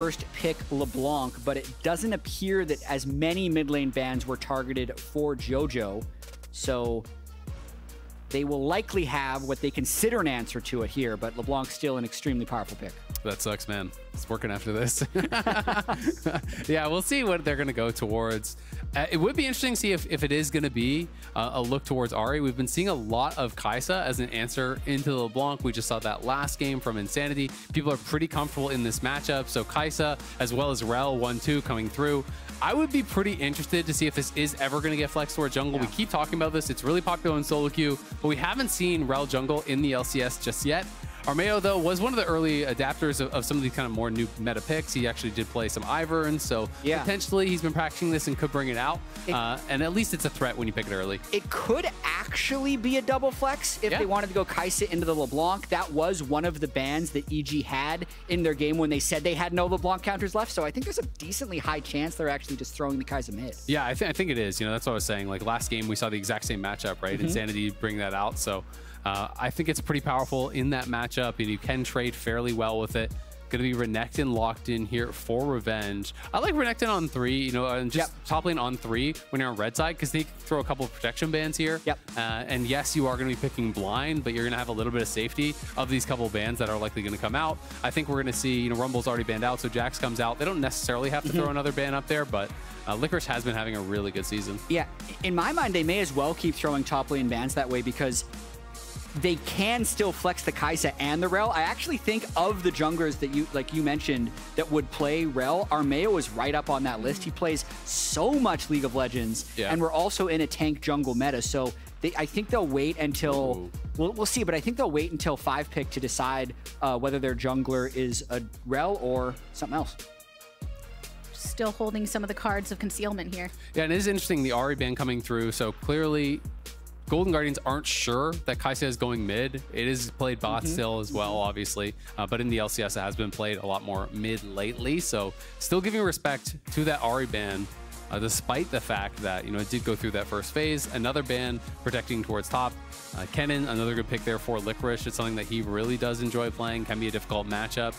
first pick LeBlanc, but it doesn't appear that as many mid lane bans were targeted for Jojo. So they will likely have what they consider an answer to it here, but LeBlanc's still an extremely powerful pick. That sucks, man. It's working after this. Yeah, we'll see what they're going to go towards. It would be interesting to see if it is going to be a look towards Ahri. We've been seeing a lot of Kai'Sa as an answer into LeBlanc. We just saw that last game from Insanity. People are pretty comfortable in this matchup. So Kai'Sa as well as Rel 1-2 coming through. I would be pretty interested to see if this is ever going to get flexed toward jungle. Yeah. We keep talking about this. It's really popular in solo queue, but we haven't seen Rel jungle in the LCS just yet. Armao, though, was one of the early adapters of some of these kind of more new meta picks. He actually did play some Ivern, so potentially he's been practicing this and could bring it out. And at least it's a threat when you pick it early. It could actually be a double flex if they wanted to go Kai'Sa into the LeBlanc. That was one of the bans that EG had in their game when they said they had no LeBlanc counters left. So I think there's a decently high chance they're actually just throwing the Kai'Sa mid. Yeah, I think it is. You know, that's what I was saying. Like last game, we saw the exact same matchup, right? Insanity bring that out. So I think it's pretty powerful in that matchup, and you can trade fairly well with it. Going to be Renekton locked in here for Revenge. I like Renekton on 3, you know, and just top lane on 3 when you're on red side, because they throw a couple of protection bans here. And yes, you are going to be picking blind, but you're going to have a little bit of safety of these couple of bans that are likely going to come out. I think we're going to see, you know, Rumble's already banned out, so Jax comes out. They don't necessarily have to throw another ban up there, but Licorice has been having a really good season. Yeah, in my mind, they may as well keep throwing top lane bans that way, because they can still flex the Kai'Sa and the Rel. I actually think of the junglers that you mentioned that would play Rel, Armao is right up on that list. He plays so much League of Legends, and we're also in a tank jungle meta. So I think they'll wait until we'll see, but I think they'll wait until 5 pick to decide whether their jungler is a Rel or something else. Still holding some of the cards of concealment here. Yeah, and it is interesting, the Ahri ban coming through. So clearly Golden Guardians aren't sure that Kai'Sa is going mid. It is played bot still as well, obviously. But in the LCS, it has been played a lot more mid lately. So still giving respect to that Ahri ban, despite the fact that, you know, it did go through that first phase. Another ban protecting towards top. Kennen, another good pick there for Licorice. It's something that he really does enjoy playing. Can be a difficult matchup.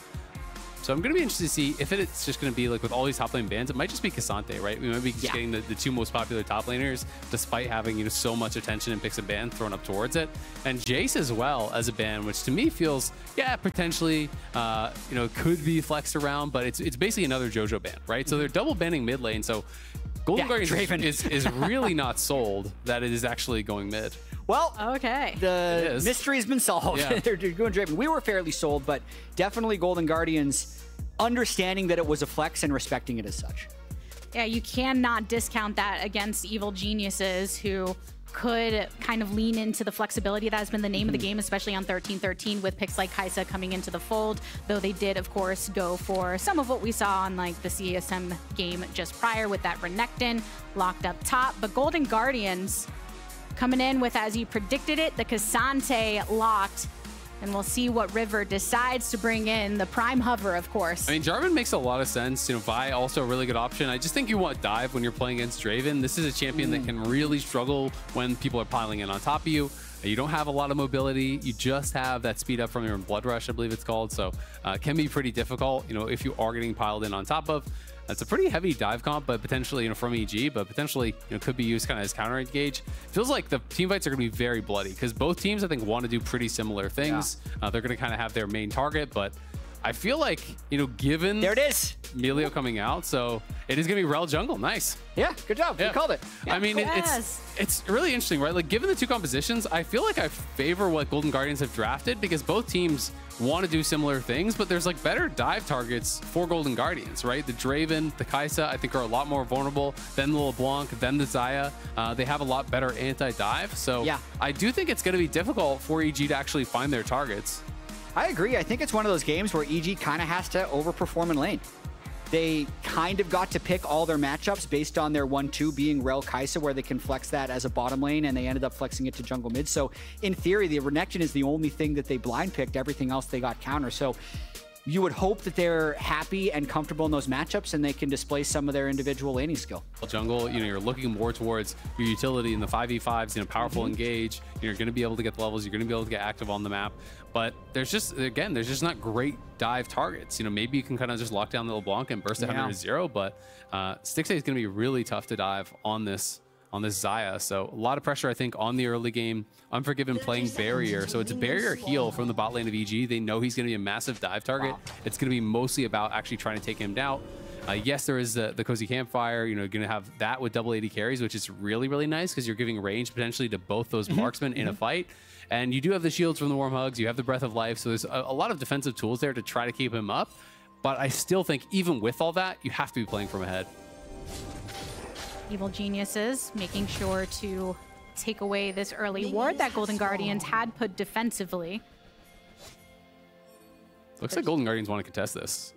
So I'm going to be interested to see if it's just going to be like with all these top lane bans, it might just be Cassante, right? We might be just getting the 2 most popular top laners, despite having, you know, so much attention and picks a ban thrown up towards it. And Jace as well as a ban, which to me feels, potentially, you know, could be flexed around, but it's basically another Jojo ban, right? So they're double banning mid lane. So Golden Guardians is really not sold that it is actually going mid. Well, the mystery's been solved. They're doing Draven. We were fairly sold, but definitely Golden Guardians understanding that it was a flex and respecting it as such. Yeah, you cannot discount that against evil geniuses who could kind of lean into the flexibility. That has been the name of the game, especially on 13-13 with picks like Kai'Sa coming into the fold, though they did, of course, go for some of what we saw on like the CSM game just prior with that Renekton locked up top. But Golden Guardians coming in with, as you predicted it, the Cassante locked. And we'll see what River decides to bring in. The Prime Hover, of course. I mean, Jarvan makes a lot of sense. You know, Vi also a really good option. I just think you want Dive when you're playing against Draven. This is a champion that can really struggle when people are piling in on top of you. You don't have a lot of mobility. You just have that speed up from your Blood Rush, I believe it's called. So it can be pretty difficult, you know, if you are getting piled in on top of. That's a pretty heavy dive comp, but potentially, you know, from EG, but potentially, you know, could be used kind of as counter engage. Feels like the team fights are going to be very bloody because both teams, I think, want to do pretty similar things. They're going to kind of have their main target, but I feel like, you know, given there it is, Melio coming out, so it is going to be Rel jungle. Nice. Yeah, good job. You called it. I mean, it's really interesting, right? Like, given the 2 compositions, I feel like I favor what Golden Guardians have drafted because both teams want to do similar things, but there's like better dive targets for Golden Guardians, right? The Draven, the Kai'Sa, I think are a lot more vulnerable than the LeBlanc, than the Xayah. They have a lot better anti-dive. So I do think it's going to be difficult for EG to actually find their targets. I agree. I think it's one of those games where EG kind of has to overperform in lane. They kind of got to pick all their matchups based on their 1-2 being Rel Kai'Sa, where they can flex that as a bottom lane, and they ended up flexing it to jungle mid. So in theory, the Renekton is the only thing that they blind picked. Everything else they got counter. So you would hope that they're happy and comfortable in those matchups and they can display some of their individual laning skill. Jungle, you're looking more towards your utility in the 5v5s, powerful engage. You're going to be able to get the levels. You're going to be able to get active on the map. But there's just not great dive targets. Maybe you can kind of just lock down the LeBlanc and burst 100 to 0. But Stixxay is going to be really tough to dive on this Xayah. So a lot of pressure, I think, on the early game. Unforgiven playing barrier. So it's a barrier heal from the bot lane of EG. They know he's going to be a massive dive target. Wow. It's going to be mostly about actually trying to take him down. Yes, there is the Cozy Campfire. You're going to have that with double AD carries, which is really, really nice because you're giving range potentially to both those marksmen in a fight. And you do have the shields from the Warm Hugs. You have the Breath of Life. So there's a lot of defensive tools there to try to keep him up. But I still think even with all that, you have to be playing from ahead. Evil Geniuses making sure to take away this early ward that Golden Guardians had put defensively. Looks like Golden Guardians want to contest this.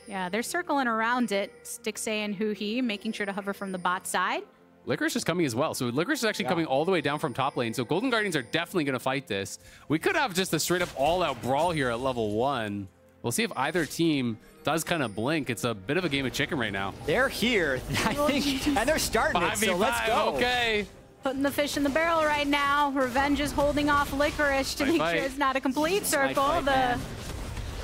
Yeah, they're circling around it. Stixxay and Huhi making sure to hover from the bot side. Licorice is coming as well. So Licorice is actually coming all the way down from top lane. So Golden Guardians are definitely going to fight this. We could have just a straight up all-out brawl here at level 1. We'll see if either team does kind of blink. It's a bit of a game of chicken right now. They're here, I think, and they're starting it, so let's go. Okay. Putting the fish in the barrel right now. Revenge is holding off Licorice to make sure it's not a complete circle. The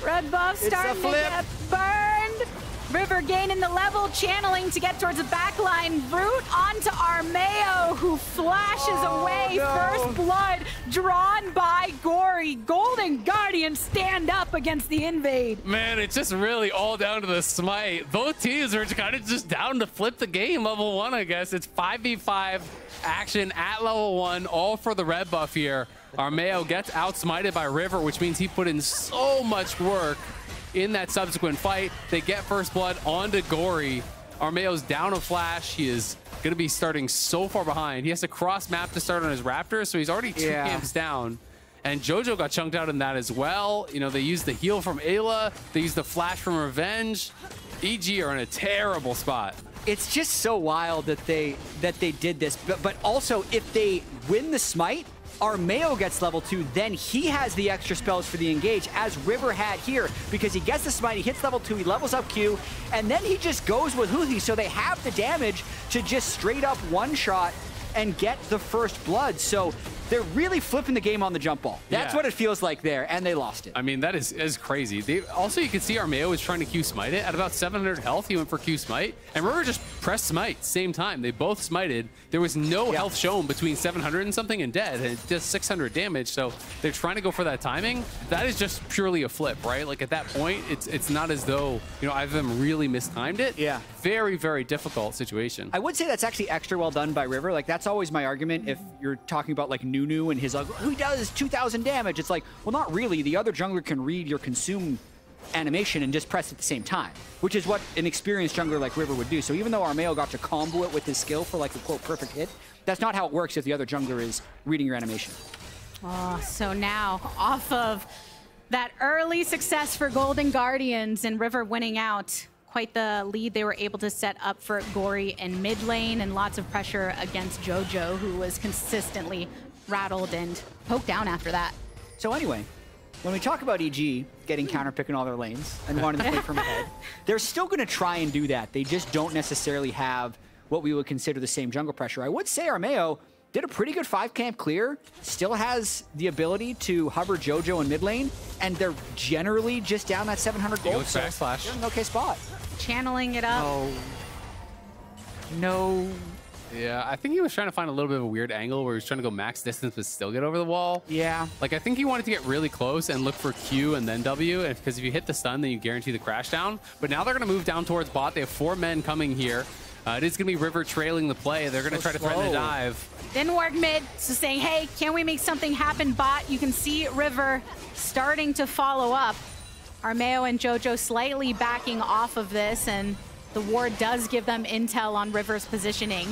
red buff starting to get burned. River gaining the level, channeling to get towards the back line. Root onto Armao, who flashes away. First blood drawn by Gori. Golden Guardians stand up against the invade. Man, it's just really all down to the smite. Both teams are kind of just down to flip the game. Level 1, I guess. It's 5v5 action at level 1, all for the red buff here. Armao gets outsmited by River, which means he put in so much work in that subsequent fight. They get first blood onto Gori. Armao's down a flash. He is going to be starting so far behind. He has to cross map to start on his Raptor, so he's already 2 camps down. And Jojo got chunked out in that as well. They used the heal from Eyla. They used the flash from Revenge. EG are in a terrible spot. It's just so wild that they did this. But also, if they win the smite, Armao gets level 2, then he has the extra spells for the engage, as River had here, because he gets the smite, he hits level 2, he levels up Q, and then he just goes with Huhi, so they have the damage to just straight up one-shot and get the first blood. So they're really flipping the game on the jump ball. That's what it feels like there, and they lost it. I mean, that is crazy. Also, you can see Armao was trying to Q smite it. At about 700 health, he went for Q smite, and River just pressed smite same time. They both smited. There was no health shown between 700 and something and dead, and it does 600 damage, so they're trying to go for that timing. That is just purely a flip, right? Like, at that point, it's not as though, either of them really mistimed it. Yeah. Very, very difficult situation. I would say that's actually extra well done by River. Like, that's always my argument if you're talking about, like, Nunu and his, like, who does 2,000 damage? It's like, well, not really. The other jungler can read your consume animation and just press at the same time, which is what an experienced jungler like River would do. So even though Armao got to combo it with his skill for, like, a, quote, perfect hit, that's not how it works if the other jungler is reading your animation. Oh, so now, off of that early success for Golden Guardians and River winning out, quite the lead they were able to set up for Gori in mid lane, and lots of pressure against Jojo, who was consistently rattled and poked down after that. So anyway, when we talk about EG getting counterpick in all their lanes and wanting to play from ahead, they're still going to try and do that. They just don't necessarily have what we would consider the same jungle pressure. I would say Armao did a pretty good 5-camp clear, still has the ability to hover Jojo in mid lane, and they're generally just down that 700 gold. So they're in an okay spot. Channeling it up. Oh. No. Yeah, I think he was trying to find a little bit of a weird angle where he was trying to go max distance but still get over the wall. Yeah. Like, I think he wanted to get really close and look for Q and then W, because if you hit the stun, then you guarantee the crash down. But now they're going to move down towards bot. They have 4 men coming here. It is going to be River trailing the play. They're going to try to threaten a dive. Didn't work mid, so saying, hey, can we make something happen, bot? You can see River starting to follow up. Armao and Jojo slightly backing off of this, and the ward does give them intel on River's positioning.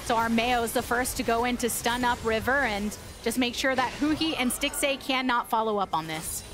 So Armao is the first to go in to stun up River and just make sure that Huhi and Stixxay cannot follow up on this.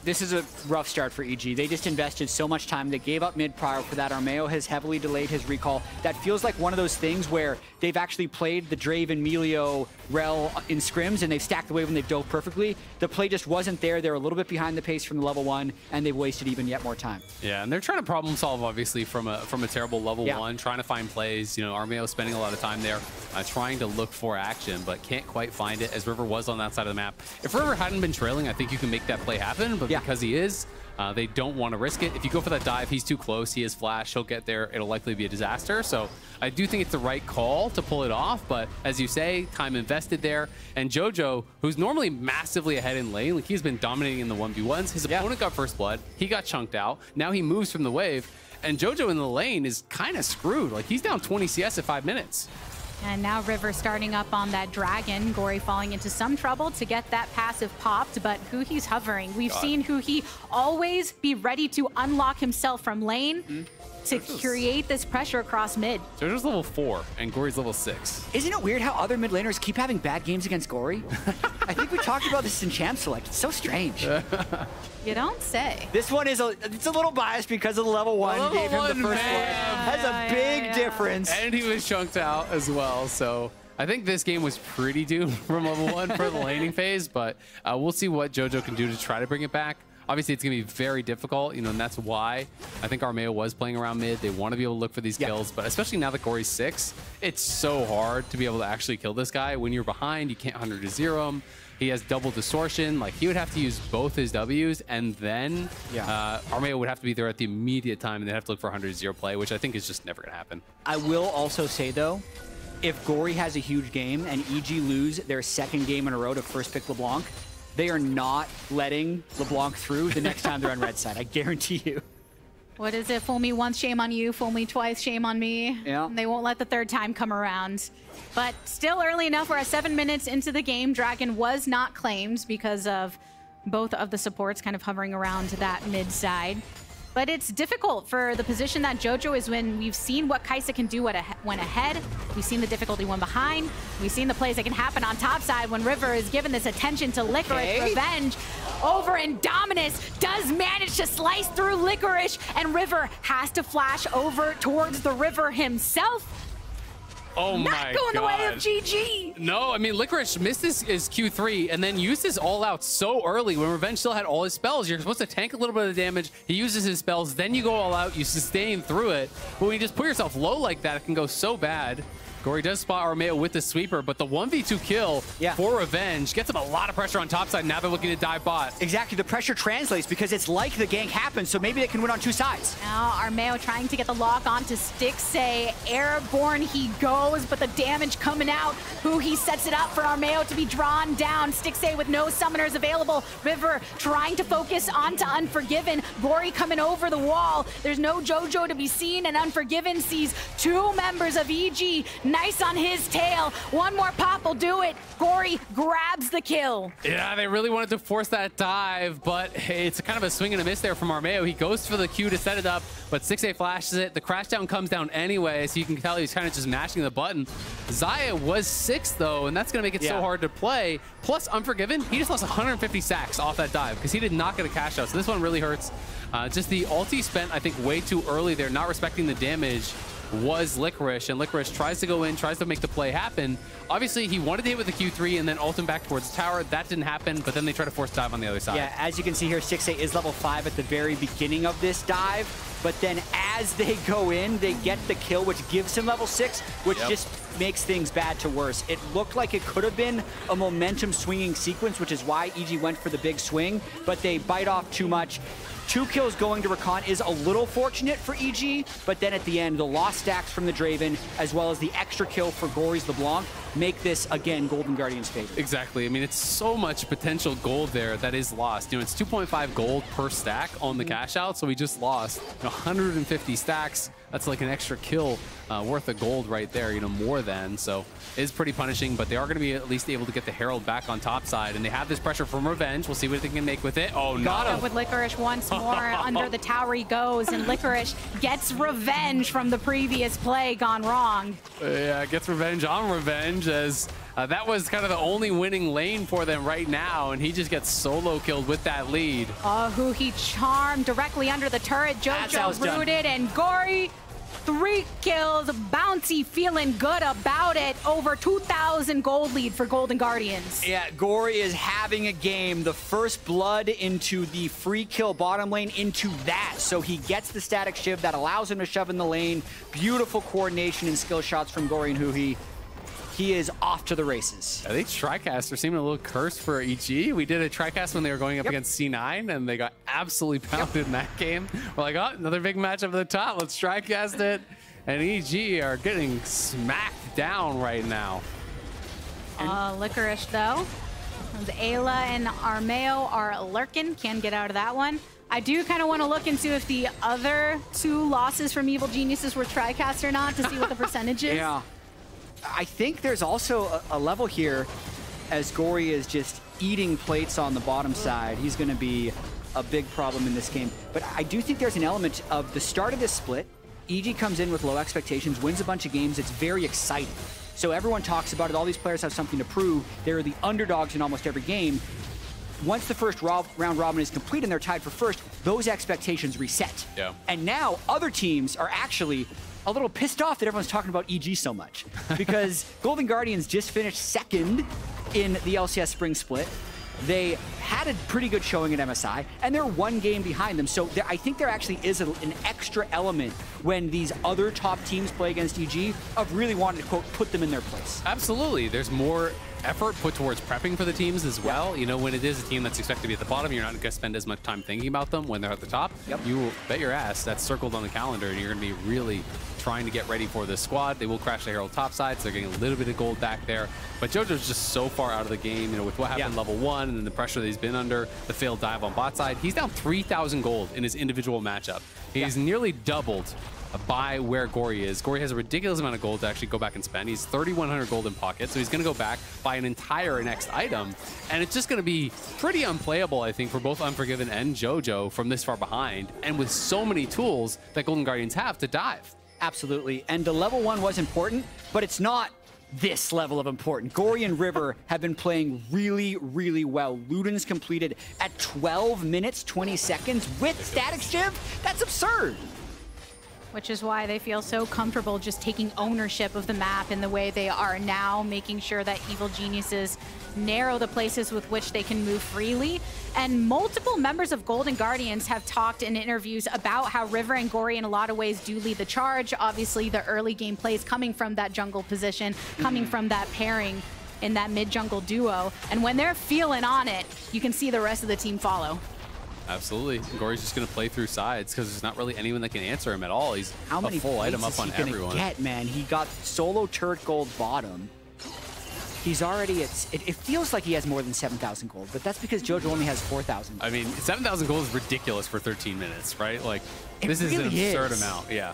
this is a rough start for EG. They just invested so much time. They gave up mid prior for that. Armao has heavily delayed his recall. That feels like one of those things where they've actually played the Draven, Melio, Rel in scrims, and they've stacked the wave and they've dove perfectly. The play just wasn't there. They're a little bit behind the pace from the level 1, and they've wasted even yet more time. Yeah, and they're trying to problem solve, obviously, from a terrible level 1, trying to find plays. You know, Armao spending a lot of time there trying to look for action, but can't quite find it, as River was on that side of the map. If River hadn't been trailing, I think you can make that play happen, but because he is, they don't want to risk it. If you go for that dive, he's too close. He has flash. He'll get there. It'll likely be a disaster. So I do think it's the right call to pull it off. But as you say, time invested there. And Jojo, who's normally massively ahead in lane, like he's been dominating in the 1v1s. His opponent got first blood. He got chunked out. Now he moves from the wave. And Jojo in the lane is kind of screwed. Like he's down 20 CS at 5 minutes. And now River starting up on that dragon. Gori falling into some trouble to get that passive popped, but Huhi's hovering. We've seen Huhi always be ready to unlock himself from lane to create this pressure across mid. Jojo's level 4 and Gori's level 6. Isn't it weird how other mid laners keep having bad games against Gori? I think we talked about this in Champ Select. It's so strange. You don't say. This one is it's a little biased because of the level 1 gave him the first blood. That's a big difference. And he was chunked out as well, so I think this game was pretty doomed from level 1 for the laning phase, but we'll see what Jojo can do to try to bring it back. Obviously, it's going to be very difficult, you know, and that's why I think Armao was playing around mid. They want to be able to look for these kills, but especially now that Gori's 6, it's so hard to be able to actually kill this guy. When you're behind, you can't 100 to 0 him. He has double distortion. Like, he would have to use both his W's, and then Armao would have to be there at the immediate time, and they'd have to look for 100 to 0 play, which I think is just never going to happen. I will also say, though, if Gori has a huge game and EG lose their second game in a row to first pick LeBlanc, they are not letting LeBlanc through the next time they're on red side. I guarantee you. What is it? Fool me once, shame on you. Fool me twice, shame on me. Yeah. They won't let the third time come around. But still early enough. We're at 7 minutes into the game. Dragon was not claimed because of both of the supports kind of hovering around that mid side. But it's difficult for the position that Jojo is in. We've seen what Kai'Sa can do when ahead. We've seen the difficulty when behind. We've seen the plays that can happen on top side when River is given this attention to Licorice. Revenge over, and Dominus does manage to slice through Licorice, and River has to flash over towards the River himself. Oh my God. Not going the way of GG. No, I mean, Licorice missed his Q3 and then used his all out so early when Revenge still had all his spells. You're supposed to tank a little bit of damage. He uses his spells, then you go all out, you sustain through it. But when you just put yourself low like that, it can go so bad. Gori does spot Armao with the sweeper, but the 1v2 kill for Revenge gets him a lot of pressure on top side. Now they're looking to dive bot. Exactly. The pressure translates because it's like the gank happens, so maybe they can win on 2 sides. Now Armao trying to get the lock onto Stixxay. Airborne he goes, but the damage coming out. Huhi sets it up for Armao to be drawn down. Stixxay with no summoners available. River trying to focus onto Unforgiven. Gori coming over the wall. There's no Jojo to be seen, and Unforgiven sees 2 members of EG. Nice on his tail. One more pop will do it. Gori grabs the kill. Yeah, they really wanted to force that dive, but it's kind of a swing and a miss there from Armao. He goes for the Q to set it up, but Stixxay flashes it. The crash down comes down anyway, so you can tell he's kind of just mashing the button. Zaya was 6th, though, and that's going to make it so hard to play. Plus, Unforgiven, he just lost 150 sacks off that dive because he did not get a cash out, so this one really hurts. Just the ulti spent, I think, way too early there, not respecting the damage, was Licorice, and Licorice tries to go in, tries to make the play happen. Obviously, he wanted to hit with the Q3 and then ult him back towards the tower. That didn't happen, but then they try to force dive on the other side. Yeah, as you can see here, Stixxay is level 5 at the very beginning of this dive, but then as they go in, they get the kill, which gives him level 6, which just makes things bad to worse. It looked like it could have been a momentum swinging sequence, which is why EG went for the big swing, but they bite off too much. 2 kills going to Rakan is a little fortunate for EG, but then at the end, the lost stacks from the Draven, as well as the extra kill for Gori's LeBlanc, make this, again, Golden Guardian's favor. Exactly. I mean, it's so much potential gold there that is lost. You know, it's 2.5 gold per stack on the cash out, so we just lost 150 stacks. That's like an extra kill worth of gold right there, you know, more than. So it is pretty punishing, but they are going to be at least able to get the Herald back on top side, and they have this pressure from Revenge. We'll see what they can make with it. Oh, no. Got him. With Licorice once more. Under the tower he goes, and Licorice gets revenge from the previous play gone wrong. Yeah, gets revenge on revenge as That was kind of the only winning lane for them right now, and he just gets solo killed with that lead. Huhi charmed directly under the turret. Jojo rooted, and Gori, 3 kills. Bouncy feeling good about it. Over 2,000 gold lead for Golden Guardians. Yeah, Gori is having a game. The first blood into the free kill bottom lane into that. So he gets the static shiv that allows him to shove in the lane. Beautiful coordination and skill shots from Gori and Huhi. He is off to the races. I think TriCast are seeming a little cursed for EG. We did a TriCast when they were going up against C9, and they got absolutely pounded in that game. We're like, oh, another big matchup at the top. Let's TriCast it. And EG are getting smacked down right now. Licorice, though. Eyla and Armao are lurking. Can get out of that one. I do kind of want to look into if the other 2 losses from Evil Geniuses were TriCast or not to see what the percentage is. Yeah. I think there's also a level here as Gori is just eating plates on the bottom side. He's going to be a big problem in this game. But I do think there's an element of the start of this split. EG comes in with low expectations, wins a bunch of games. It's very exciting. So everyone talks about it. All these players have something to prove. They're the underdogs in almost every game. Once the first round robin is complete and they're tied for first, those expectations reset. Yeah. And now other teams are actually a little pissed off that everyone's talking about EG so much because Golden Guardians just finished 2nd in the LCS Spring Split. They had a pretty good showing at MSI, and they're 1 game behind them. So I think there actually is an extra element when these other top teams play against EG of really wanting to, quote, put them in their place. Absolutely. There's more effort put towards prepping for the teams as well. Yeah. You know, when it is a team that's expected to be at the bottom, you're not going to spend as much time thinking about them when they're at the top. Yep. You will bet your ass that's circled on the calendar, and you're going to be really trying to get ready for this squad. They will crash the Herald top side, so they're getting a little bit of gold back there. But Jojo's just so far out of the game, you know, with what happened level 1 and the pressure that he's been under, the failed dive on bot side. He's down 3,000 gold in his individual matchup. He's nearly doubled by where Gori is. Gori has a ridiculous amount of gold to actually go back and spend. He's 3,100 gold in pocket, so he's going to go back, buy an entire next item, and it's just going to be pretty unplayable, I think, for both Unforgiven and Jojo from this far behind, and with so many tools that Golden Guardians have to dive. Absolutely, and the level 1 was important, but it's not this level of important. Gori and River have been playing really, really well. Luden's completed at 12 minutes, 20 seconds with static shiv. That's absurd. Which is why they feel so comfortable just taking ownership of the map in the way they are now, making sure that Evil Geniuses narrow the places with which they can move freely. And multiple members of Golden Guardians have talked in interviews about how River and Gori in a lot of ways do lead the charge. Obviously, the early game plays coming from that jungle position, coming from that pairing in that mid-jungle duo. And when they're feeling on it, you can see the rest of the team follow. Absolutely. Gori's just going to play through sides because there's not really anyone that can answer him at all. He's a full item up on everyone. Get, man? He got solo turret gold bottom. He's already at... It feels like he has more than 7,000 gold, but that's because Jojo only has 4,000. I mean, 7,000 gold is ridiculous for 13 minutes, right? Like, this is an absurd amount. Yeah.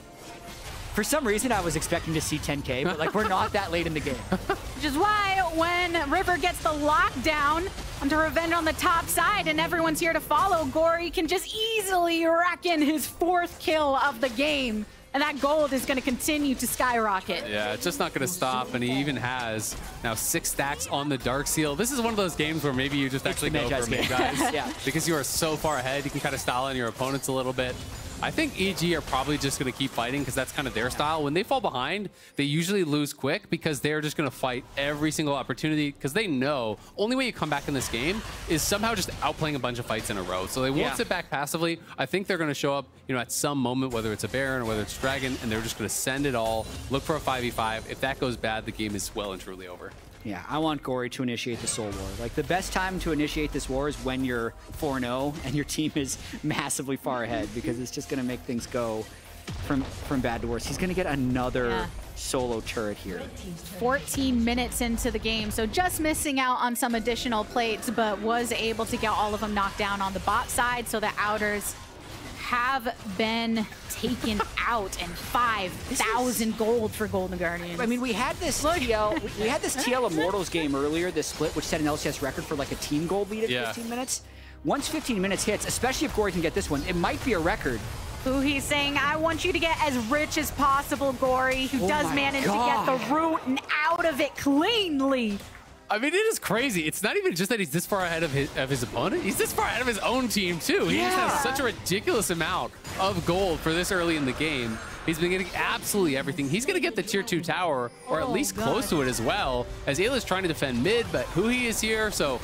For some reason, I was expecting to see 10K, but like we're not that late in the game. Which is why when River gets the lockdown onto Revenge on the top side and everyone's here to follow, Gori can just easily rack in his 4th kill of the game. And that gold is going to continue to skyrocket. Yeah, it's just not going to stop. And he even has now 6 stacks on the Dark Seal. This is one of those games where maybe you just actually go for mid guys. Yeah. Because you are so far ahead, you can kind of style in your opponents a little bit. I think EG are probably just going to keep fighting because that's kind of their style. When they fall behind, they usually lose quick because they're just going to fight every single opportunity because they know only way you come back in this game is somehow just outplaying a bunch of fights in a row. So they won't sit back passively. I think they're going to show up, you know, at some moment, whether it's a Baron or whether it's Dragon, and they're just going to send it all, look for a 5v5. If that goes bad, the game is well and truly over. Yeah, I want Gori to initiate the Soul War. Like, the best time to initiate this war is when you're 4-0 and your team is massively far ahead because it's just going to make things go from bad to worse. He's going to get another solo turret here. 14 minutes into the game, so just missing out on some additional plates, but was able to get all of them knocked down on the bot side, so the outers have been taken out, and 5,000 gold for Golden Guardians. I mean, we had this TL Immortals game earlier, this split, which set an LCS record for like a team gold lead at 15 minutes. Once 15 minutes hits, especially if Gori can get this one, it might be a record. Huhi's saying, I want you to get as rich as possible, Gori, who does manage to get the root and out out of it cleanly. I mean, it is crazy. It's not even just that he's this far ahead of his opponent. He's this far ahead of his own team, too. He just has such a ridiculous amount of gold for this early in the game. He's been getting absolutely everything. He's going to get the tier 2 tower, or at least close to it as well, as Eyla's trying to defend mid, but Huhi is here, so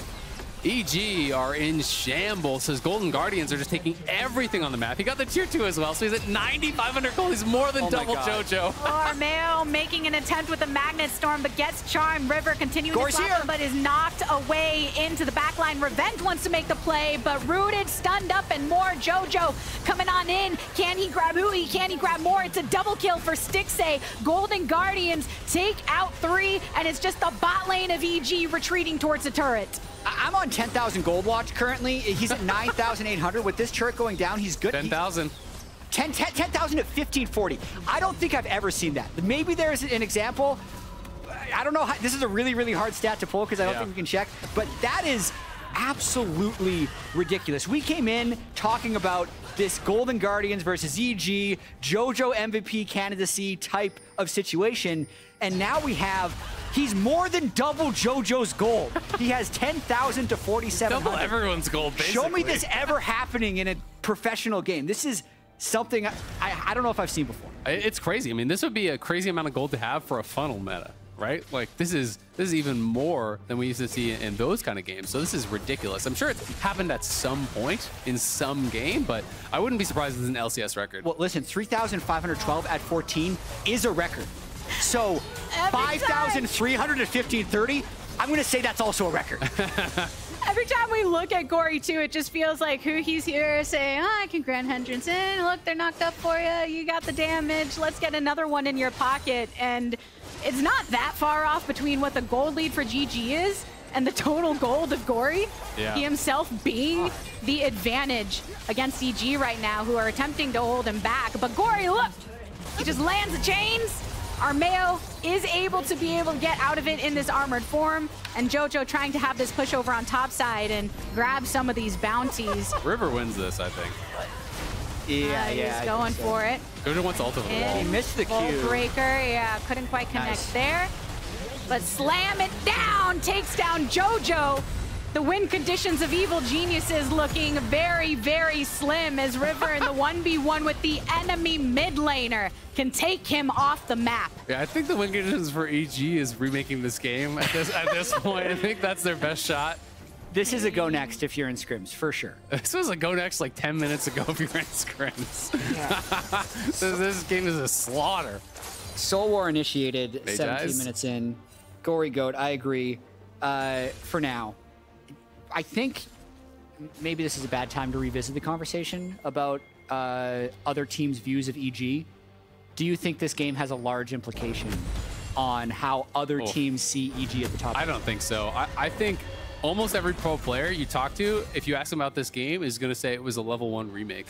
EG are in shambles. His Golden Guardians are just taking everything on the map. He got the tier 2 as well, so he's at 9,500 gold. He's more than double Jojo. Armao making an attempt with a Magnet Storm, but gets charmed. River continuing to slap him, but is knocked away into the backline. Revenge wants to make the play, but rooted, stunned up, and more. Jojo coming on in. Can he grab Huhi? Can he grab more? It's a double kill for Stixxay. Golden Guardians take out 3, and it's just the bot lane of EG retreating towards the turret. I'm on 10,000 gold watch currently. He's at 9,800. With this turret going down, he's good. 10,000. 10,000 at 1540. I don't think I've ever seen that. Maybe there's an example. I don't know. This is a really, really hard stat to pull because I don't think we can check. But that is absolutely ridiculous. We came in talking about this Golden Guardians versus EG, Jojo MVP candidacy type of situation. And now we have... He's more than double Jojo's gold. He has 10,000 to 4,700. Double everyone's gold, basically. Show me this ever happening in a professional game. This is something I don't know if I've seen before. It's crazy. I mean, this would be a crazy amount of gold to have for a funnel meta, right? Like, this is even more than we used to see in those kind of games. So this is ridiculous. I'm sure it's happened at some point in some game, but I wouldn't be surprised if it's an LCS record. Well, listen, 3,512 at 14 is a record. So 5,300 at 1530, I'm going to say that's also a record. Every time we look at Gori, too, it just feels like Huhi's here saying, oh, I can grant Hindrance in. Look, they're knocked up for you. You got the damage. Let's get another one in your pocket. And it's not that far off between what the gold lead for GG is and the total gold of Gori. Yeah. He himself being the advantage against EG right now, who are attempting to hold him back. But Gori, look, he just lands the chains. Armao is able to get out of it in this armored form, and Jojo trying to have this push over on top side and grab some of these bounties. River wins this, I think. He's going for it. Jojo wants ult over the wall. He missed the Q. Breaker, yeah, couldn't quite connect there. But slam it down, takes down Jojo. The win conditions of Evil Geniuses looking very, very slim as River in the 1v1 with the enemy mid laner can take him off the map. Yeah, I think the win conditions for EG is remaking this game at this point. I think that's their best shot. This is a go next if you're in scrims, for sure. This was a go next like 10 minutes ago if you're in scrims. Yeah. This game is a slaughter. Soul War initiated 17 minutes in. Gori Goat, I agree. For now. I think maybe this is a bad time to revisit the conversation about other teams' views of EG. Do you think this game has a large implication on how other teams see EG at the top? I don't think so. I think almost every pro player you talk to, if you ask them about this game, is going to say it was a level 1 remake.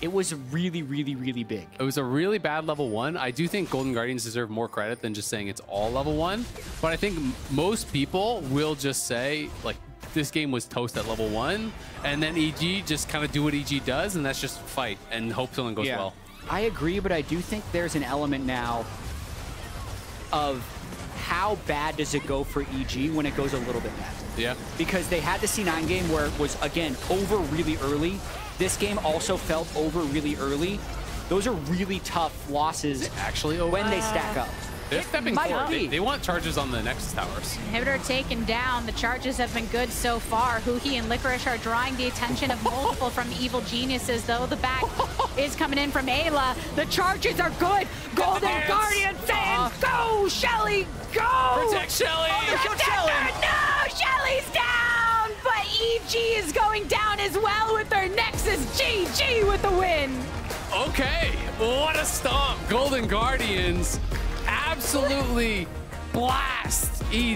It was really, really, really big. It was a really bad level 1. I do think Golden Guardians deserve more credit than just saying it's all level 1. But I think most people will just say, like, this game was toast at level 1, and then EG just kind of do what EG does, and that's just fight and hope something goes well. I agree, but I do think there's an element now of how bad does it go for EG when it goes a little bit bad. Yeah. Because they had the C9 game where it was, again, over really early. This game also felt over really early. Those are really tough losses actually when they stack up. They're stepping forward. They want charges on the Nexus towers. Inhibitor taken down. The charges have been good so far. Huhi and Licorice are drawing the attention of multiple from Evil Geniuses, though. The back is coming in from Eyla. The charges are good. Golden Guardian saying, go, Shelly, go! Protect Shelly! No, Shelly's down! But EG is going down as well with their Nexus. GG with the win. Okay, what a stomp. Golden Guardians absolutely blast EG.